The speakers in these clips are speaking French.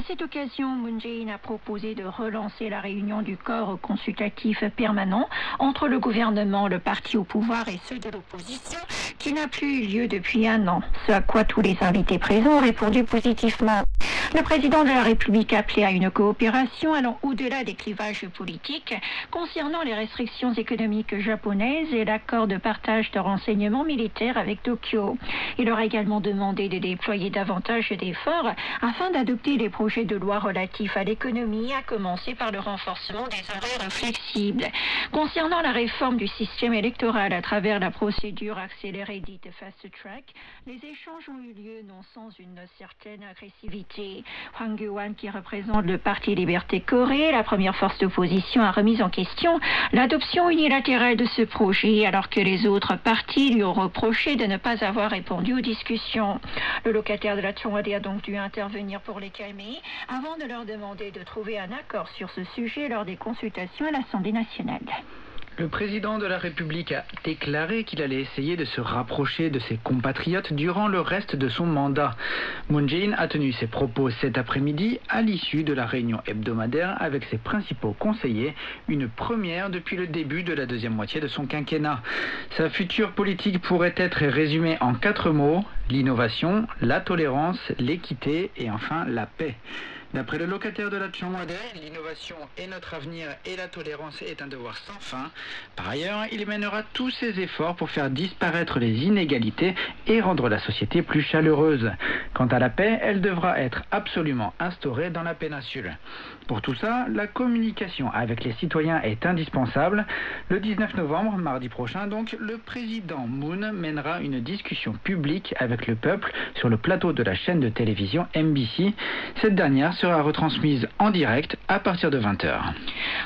cette occasion, Moon Jae-in a proposé de relancer la réunion du corps consultatif permanent entre le gouvernement, le parti au pouvoir et ceux de l'opposition, qui n'a plus eu lieu depuis un an, ce à quoi tous les invités présents ont répondu positivement. Le président de la République a appelé à une coopération allant au-delà des clivages politiques concernant les restrictions économiques japonaises et l'accord de partage de renseignements militaires avec Tokyo. Il aura également demandé de déployer davantage d'efforts afin d'adopter les projets de loi relatifs à l'économie, à commencer par le renforcement des horaires flexibles. Concernant la réforme du système électoral à travers la procédure accélérée dite Fast Track, les échanges ont eu lieu non sans une certaine agressivité. Hwang Kyo-hwan, qui représente le Parti Liberté Corée, la première force d'opposition, a remis en question l'adoption unilatérale de ce projet, alors que les autres partis lui ont reproché de ne pas avoir répondu aux discussions. Le locataire de la Chongwade a donc dû intervenir pour les calmer, avant de leur demander de trouver un accord sur ce sujet lors des consultations à l'Assemblée nationale. Le président de la République a déclaré qu'il allait essayer de se rapprocher de ses compatriotes durant le reste de son mandat. Moon Jae-in a tenu ses propos cet après-midi à l'issue de la réunion hebdomadaire avec ses principaux conseillers, une première depuis le début de la deuxième moitié de son quinquennat. Sa future politique pourrait être résumée en 4 mots: l'innovation, la tolérance, l'équité et enfin la paix. D'après le locataire de la Chongwade, l'innovation est notre avenir et la tolérance est un devoir sans fin. Par ailleurs, il mènera tous ses efforts pour faire disparaître les inégalités et rendre la société plus chaleureuse. Quant à la paix, elle devra être absolument instaurée dans la péninsule. Pour tout ça, la communication avec les citoyens est indispensable. Le 19 novembre, mardi prochain donc, le président Moon mènera une discussion publique avec le peuple sur le plateau de la chaîne de télévision MBC. Cette dernière sera retransmise en direct à partir de 20h.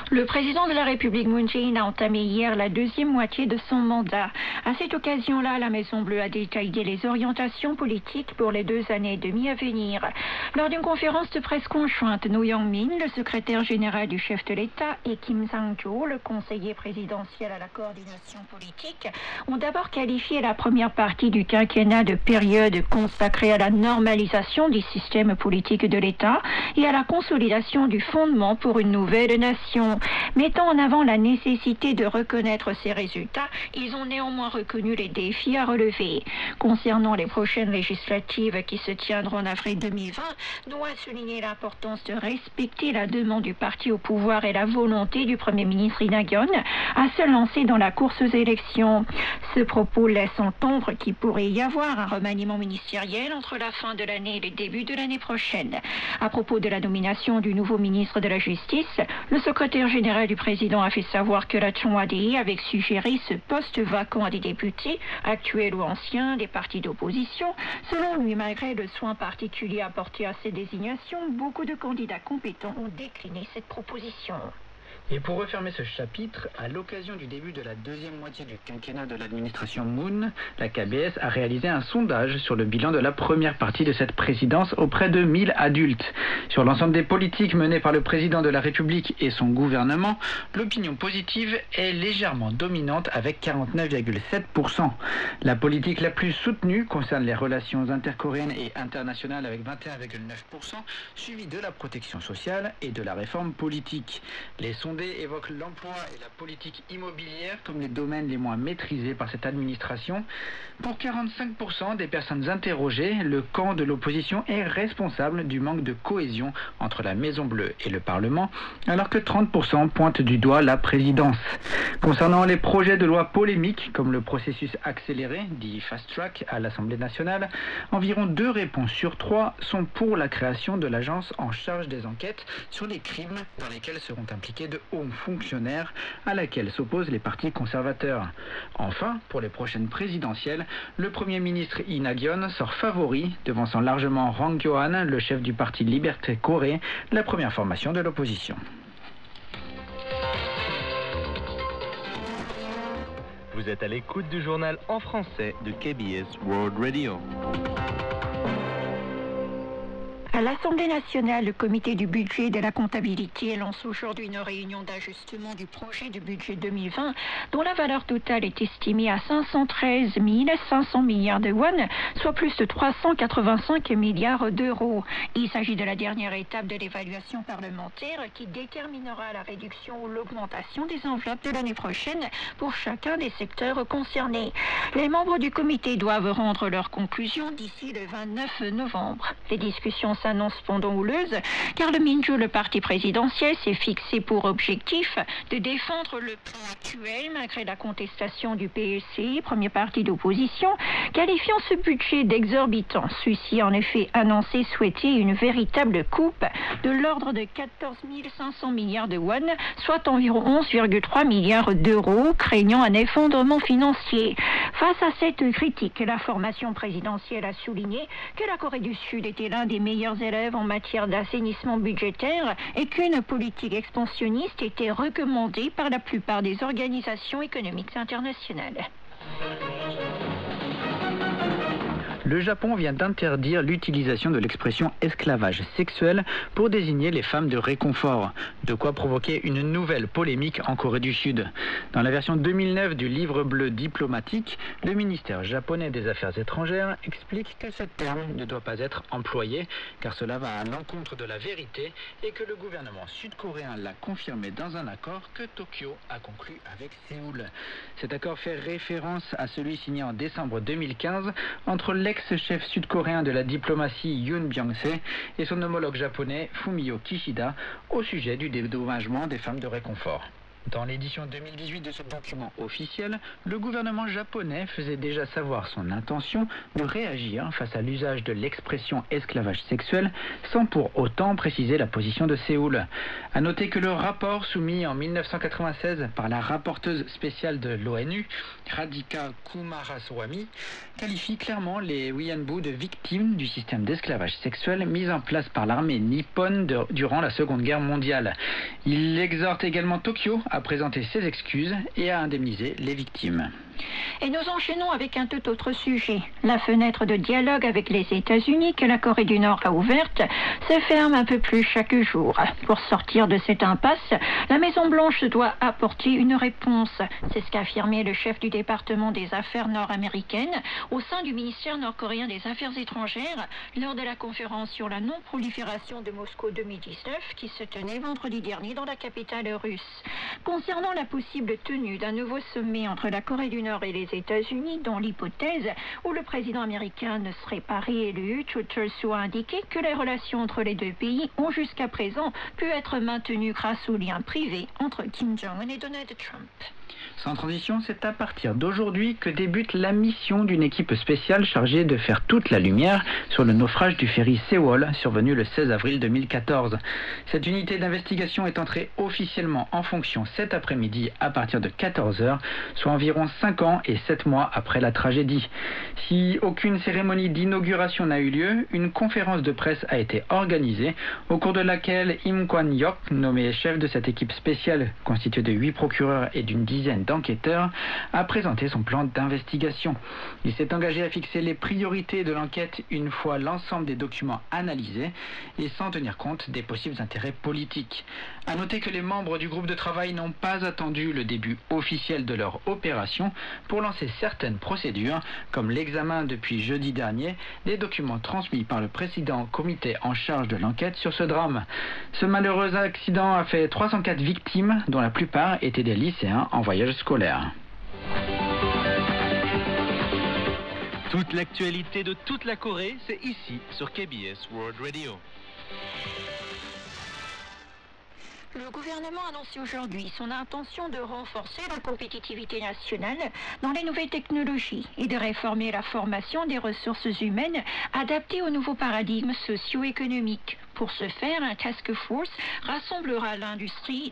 Le président de la République, Moon Jae-in, a entamé hier la deuxième moitié de son mandat. À cette occasion-là, la Maison-Bleue a détaillé les orientations politiques pour les 2 années et demie à venir. Lors d'une conférence de presse conjointe, No Young-min, le secrétaire général du chef de l'État, et Kim Sang-jo, le conseiller présidentiel à la coordination politique, ont d'abord qualifié la première partie du quinquennat de période consacrée à la normalisation du système politique de l'État et à la consolidation du fondement pour une nouvelle nation. Mettant en avant la nécessité de reconnaître ces résultats, ils ont néanmoins reconnu les défis à relever. Concernant les prochaines législatives qui se tiendront en avril 2020, doit souligner l'importance de respecter la demande du parti au pouvoir et la volonté du Premier ministre Lee Na-gyeon à se lancer dans la course aux élections. Ce propos laisse entendre qu'il pourrait y avoir un remaniement ministériel entre la fin de l'année et le début de l'année prochaine. À propos de la nomination du nouveau ministre de la Justice, le secrétaire général du président a fait savoir que la Chongwade avait suggéré ce poste vacant à des députés, actuels ou anciens, des partis d'opposition. Selon lui, malgré le soin particulier apporté à ces désignations, beaucoup de candidats compétents ont décliné cette proposition. Et pour refermer ce chapitre, à l'occasion du début de la deuxième moitié du quinquennat de l'administration Moon, la KBS a réalisé un sondage sur le bilan de la première partie de cette présidence auprès de 1000 adultes. Sur l'ensemble des politiques menées par le président de la République et son gouvernement, l'opinion positive est légèrement dominante avec 49,7%. La politique la plus soutenue concerne les relations intercoréennes et internationales avec 21,9%, suivie de la protection sociale et de la réforme politique. Les sondés évoquent l'emploi et la politique immobilière comme les domaines les moins maîtrisés par cette administration. Pour 45% des personnes interrogées, le camp de l'opposition est responsable du manque de cohésion entre la Maison-Bleue et le Parlement, alors que 30% pointent du doigt la présidence. Concernant les projets de loi polémiques, comme le processus accéléré, dit Fast Track, à l'Assemblée nationale, environ 2 réponses sur 3 sont pour la création de l'agence en charge des enquêtes sur les crimes dans lesquels seront impliqués de hauts fonctionnaires, à laquelle s'opposent les partis conservateurs. Enfin, pour les prochaines présidentielles, le Premier ministre Lee Na-gyeon sort favori, devançant largement Hwang Kyo-hwan, le chef du parti Liberté Corée, la première formation de l'opposition. Vous êtes à l'écoute du journal en français de KBS World Radio. À l'Assemblée nationale, le comité du budget et de la comptabilité lance aujourd'hui une réunion d'ajustement du projet de budget 2020 dont la valeur totale est estimée à 513 500 milliards de won, soit plus de 385 milliards d'euros. Il s'agit de la dernière étape de l'évaluation parlementaire qui déterminera la réduction ou l'augmentation des enveloppes de l'année prochaine pour chacun des secteurs concernés. Les membres du comité doivent rendre leurs conclusions d'ici le 29 novembre. Les discussions s'annonce cependant houleuse, car le Minju, le parti présidentiel, s'est fixé pour objectif de défendre le plan actuel malgré la contestation du PSC, premier parti d'opposition, qualifiant ce budget d'exorbitant. Celui-ci a en effet annoncé souhaiter une véritable coupe de l'ordre de 14 500 milliards de won, soit environ 11,3 milliards d'euros, craignant un effondrement financier. Face à cette critique, la formation présidentielle a souligné que la Corée du Sud était l'un des meilleurs élèves en matière d'assainissement budgétaire et qu'une politique expansionniste était recommandée par la plupart des organisations économiques internationales. Le Japon vient d'interdire l'utilisation de l'expression esclavage sexuel pour désigner les femmes de réconfort, de quoi provoquer une nouvelle polémique en Corée du Sud. Dans la version 2009 du livre bleu diplomatique, le ministère japonais des Affaires étrangères explique que ce terme ne doit pas être employé car cela va à l'encontre de la vérité et que le gouvernement sud-coréen l'a confirmé dans un accord que Tokyo a conclu avec Séoul. Cet accord fait référence à celui signé en décembre 2015 entre l'ex-chef sud-coréen de la diplomatie Yoon Byung-se et son homologue japonais Fumio Kishida au sujet du dédommagement des femmes de réconfort. Dans l'édition 2018 de ce document officiel, le gouvernement japonais faisait déjà savoir son intention de réagir face à l'usage de l'expression esclavage sexuel sans pour autant préciser la position de Séoul. À noter que le rapport soumis en 1996 par la rapporteuse spéciale de l'ONU, Radhika Kumaraswamy, qualifie clairement les Wianbu de victimes du système d'esclavage sexuel mis en place par l'armée nippone durant la Seconde Guerre mondiale. Il exhorte également Tokyo à présenter ses excuses et à indemniser les victimes. Et nous enchaînons avec un tout autre sujet. La fenêtre de dialogue avec les États-Unis que la Corée du Nord a ouverte se ferme un peu plus chaque jour. Pour sortir de cette impasse, la Maison-Blanche doit apporter une réponse. C'est ce qu'a affirmé le chef du département des affaires nord-américaines au sein du ministère nord-coréen des Affaires étrangères lors de la conférence sur la non-prolifération de Moscou 2019 qui se tenait vendredi dernier dans la capitale russe. Concernant la possible tenue d'un nouveau sommet entre la Corée du Nord et les États-Unis, dans l'hypothèse où le président américain ne serait pas réélu, Churchill a indiqué que les relations entre les deux pays ont jusqu'à présent pu être maintenues grâce aux liens privés entre Kim Jong-un et Donald Trump. Sans transition, c'est à partir d'aujourd'hui que débute la mission d'une équipe spéciale chargée de faire toute la lumière sur le naufrage du ferry Sewol, survenu le 16 avril 2014. Cette unité d'investigation est entrée officiellement en fonction cet après-midi à partir de 14h, soit environ 5 ans et 7 mois après la tragédie. Si aucune cérémonie d'inauguration n'a eu lieu, une conférence de presse a été organisée, au cours de laquelle Im Kwan-hyok, nommé chef de cette équipe spéciale constituée de 8 procureurs et d'une dizaine d'enquêteurs, a présenté son plan d'investigation. Il s'est engagé à fixer les priorités de l'enquête une fois l'ensemble des documents analysés et sans tenir compte des possibles intérêts politiques. À noter que les membres du groupe de travail n'ont pas attendu le début officiel de leur opération pour lancer certaines procédures, comme l'examen depuis jeudi dernier des documents transmis par le président comité en charge de l'enquête sur ce drame. Ce malheureux accident a fait 304 victimes, dont la plupart étaient des lycéens en voyage scolaire. Toute l'actualité de toute la Corée, c'est ici sur KBS World Radio. Le gouvernement a annoncé aujourd'hui son intention de renforcer la compétitivité nationale dans les nouvelles technologies et de réformer la formation des ressources humaines adaptées aux nouveaux paradigmes socio-économiques. Pour ce faire, un task force rassemblera l'industrie